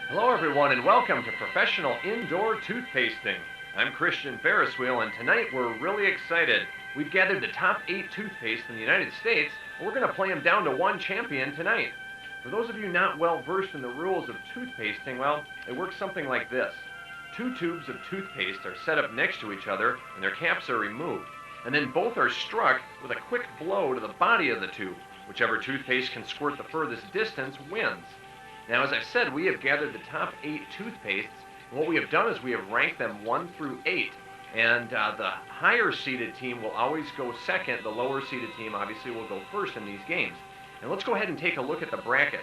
Hello everyone and welcome to Professional Indoor Toothpasting. I'm Christian Ferriswheel and tonight we're really excited. We've gathered the top 8 toothpaste in the United States and we're going to play them down to one champion tonight. For those of you not well versed in the rules of toothpasting, well, it works something like this. 2 tubes of toothpaste are set up next to each other and their caps are removed. And then both are struck with a quick blow to the body of the tube. Whichever toothpaste can squirt the furthest distance wins. Now, as I said, we have gathered the top 8 toothpastes, and what we have done is we have ranked them 1 through 8, and the higher seeded team will always go second, the lower seeded team obviously will go first in these games. And let's go ahead and take a look at the brackets.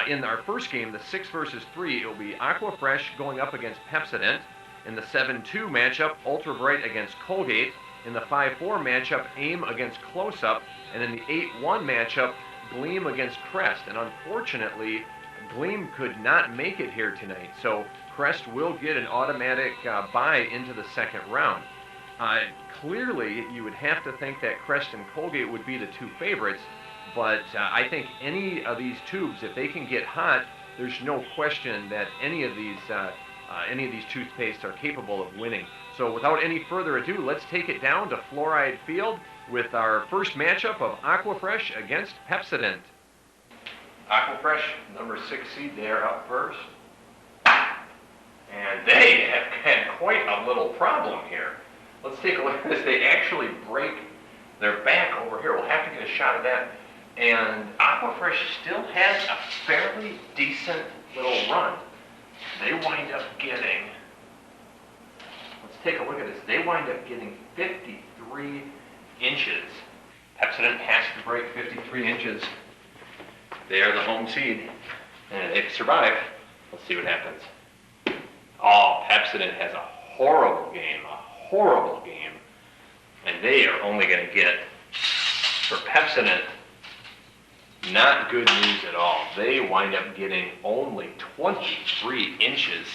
In our first game, the 6 versus 3, it will be Aqua Fresh going up against Pepsodent. In the 7-2 matchup, Ultrabright against Colgate. In the 5-4 matchup, Aim against CloseUp. And in the 8-1 matchup, Gleem against Crest. And unfortunately, Gleem could not make it here tonight, so Crest will get an automatic bye into the second round. Clearly, you would have to think that Crest and Colgate would be the 2 favorites, but I think any of these tubes, if they can get hot, there's no question that any of these toothpastes are capable of winning. So without any further ado, let's take it down to Fluoride Field with our first matchup of Aqua Fresh against Pepsodent. Aqua Fresh, number 6 seed, they're up first. And they have had quite a little problem here. Let's take a look at this. They actually break their back over here. We'll have to get a shot of that. And Aqua Fresh still has a fairly decent little run. They wind up getting, let's take a look at this. They wind up getting 53 inches. Pepsodent has to break 53 inches. They are the home seed, and if they survive, let's see what happens. Oh, Pepsodent has a horrible game, and they are only going to get, for Pepsodent, not good news at all. They wind up getting only 23 inches,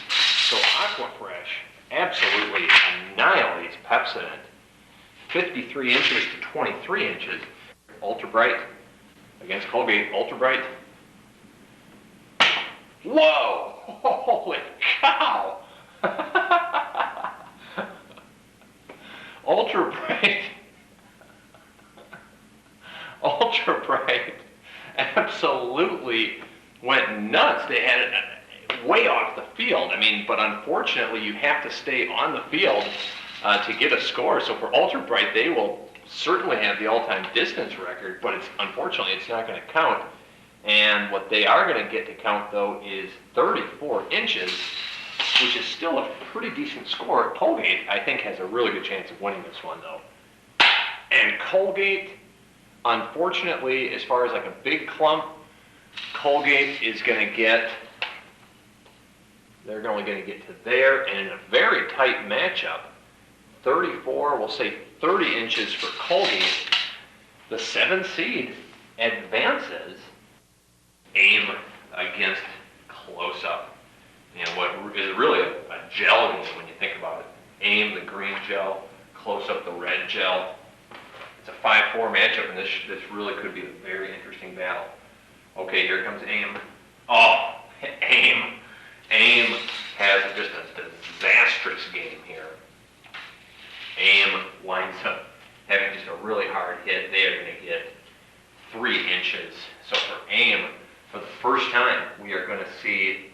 so Aqua Fresh absolutely annihilates Pepsodent. 53 inches to 23 inches. Ultrabright against Colgate. Ultrabright. Whoa! Holy cow! Ultrabright. Ultrabright absolutely went nuts. They had it way off the field. I mean, but unfortunately, you have to stay on the field to get a score. So for Ultrabright, they will certainly have the all-time distance record, but unfortunately it's not going to count. And what they are going to get to count, though, is 34 inches, which is still a pretty decent score. Colgate, I think, has a really good chance of winning this one, though. And Colgate, unfortunately, as far as like a big clump, Colgate is going to get, they're only going to get to there, and in a very tight matchup, 34, we'll say 30 inches for Colgate. The 7 seed advances. Aim against CloseUp. You know, what is really a gel game when you think about it. Aim, the green gel, CloseUp, the red gel. It's a 5-4 matchup, and this really could be a very interesting battle. Okay, here comes Aim. Oh, Aim. Aim has just a disastrous game here. Aim winds up having just a really hard hit. They are going to get 3 inches. So for Aim, for the first time, we are going to see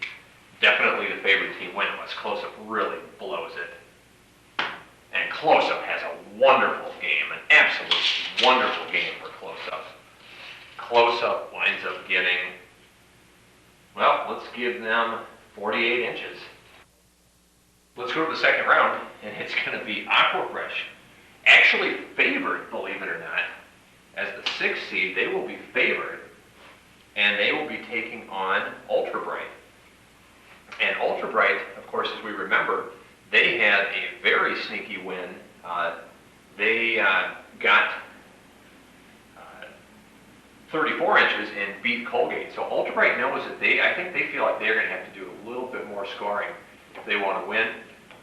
definitely the favorite team win, unless CloseUp really blows it. And CloseUp has a wonderful game, an absolutely wonderful game for CloseUp. CloseUp winds up getting, well, let's give them 48 inches. Let's go to the second round, and it's going to be Aqua Fresh. Actually favored, believe it or not, as the 6th seed. They will be favored, and they will be taking on Ultrabright. And Ultrabright, of course, as we remember, they had a very sneaky win. They got 34 inches and beat Colgate. So Ultrabright knows that I think they feel like they're going to have to do a little bit more scoring if they want to win.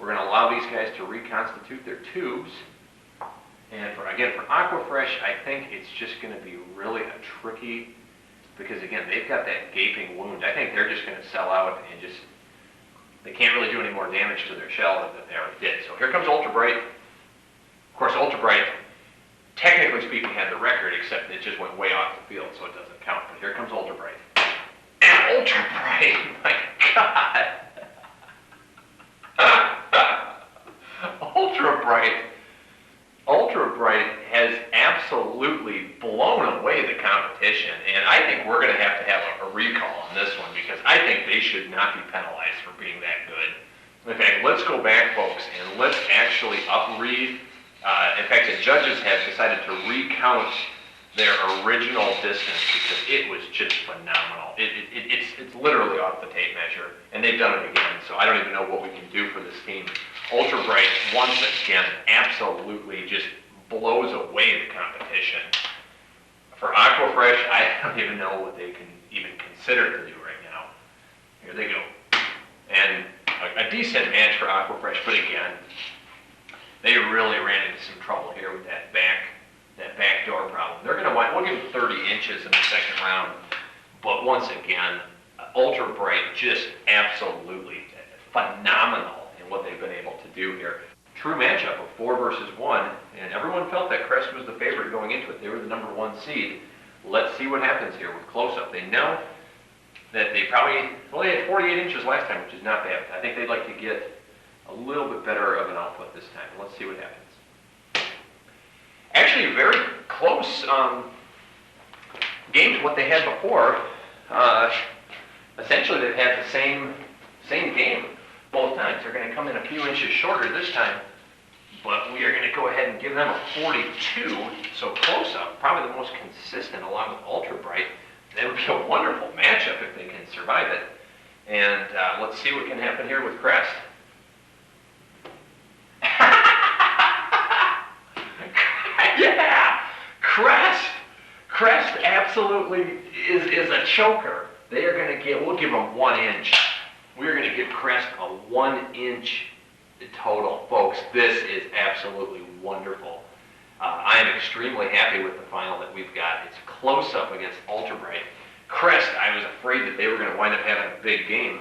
We're going to allow these guys to reconstitute their tubes. And for Aqua Fresh, I think it's just going to be really a tricky because again, they've got that gaping wound. I think they're just going to sell out and just, they can't really do any more damage to their shell than they already did. So here comes Ultrabright. Of course, Ultrabright, technically speaking, had the record, except it just went way off the field, so it doesn't count. But here comes Ultrabright. And Ultrabright, my God. Ultrabright has absolutely blown away the competition, and I think we're going to have a recall on this one, because I think they should not be penalized for being that good. In fact, let's go back, folks, and let's actually upread. In fact, the judges have decided to recount their original distance, because it was just phenomenal. It's literally off the tape measure, and they've done it again, so I don't even know what we can do for this team. Ultrabright, once again, absolutely just blows away the competition. For Aqua Fresh, I don't even know what they can even consider to do right now. Here they go. And a decent match for Aqua Fresh, but again, they really ran into some trouble here with that back door problem. They're going to want, we'll give them 30 inches in the second round, but once again, Ultrabright just absolutely phenomenal in what they've been able to do here. True matchup of 4 versus 1, and everyone felt that Crest was the favorite going into it. They were the #1 seed. Let's see what happens here with CloseUp. They know that they probably, well, they had 48 inches last time, which is not bad. I think they'd like to get a little bit better of an output this time. Let's see what happens. Actually, very close games what they had before. Essentially, they've had the same game both times. They're going to come in a few inches shorter this time, but we are going to go ahead and give them a 42. So CloseUp, probably the most consistent along with Ultrabright. That would be a wonderful matchup if they can survive it. And let's see what can happen here with Crest. Yeah! Crest absolutely is a choker. They are going to get, we'll give them 1 inch. We are going to give Crest a 1 inch total. Folks, this is absolutely wonderful. I am extremely happy with the final that we've got. It's CloseUp against Ultrabright. Crest, I was afraid that they were going to wind up having a big game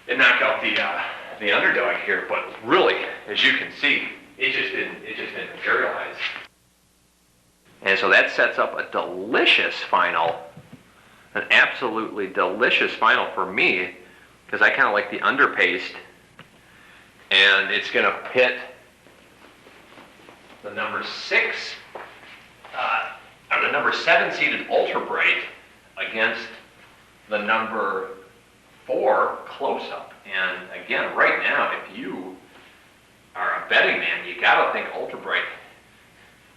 and knock out the underdog here, but really, as you can see, it just didn't materialize. And so that sets up a delicious final, an absolutely delicious final for me, because I kind of like the underpaste, and it's going to pit the number 7 seeded Ultrabright against the number 4 CloseUp. And again, right now, if you are a betting man, you got to think Ultrabright.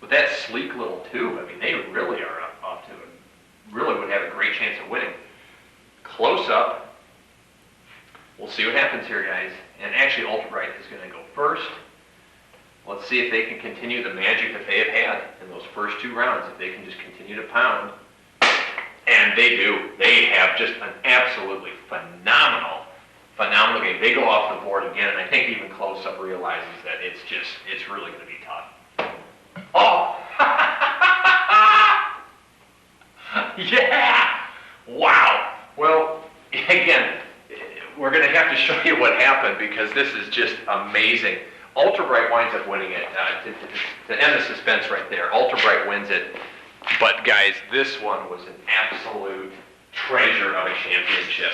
With that sleek little tube, I mean, they really are off to really would have a great chance of winning. CloseUp, we'll see what happens here, guys. And actually, Ultrabright is going to go first. Let's see if they can continue the magic that they have had in those first 2 rounds, if they can just continue to pound. And they do. They have just an absolutely phenomenal game. They go off the board again, and I think even CloseUp realizes that it's really going to be tough. Oh! Yeah! Wow! Well, again, we're going to have to show you what happened, because this is just amazing. Ultrabright winds up winning it. To end the suspense right there, Ultrabright wins it. But guys, this one was an absolute treasure of a championship.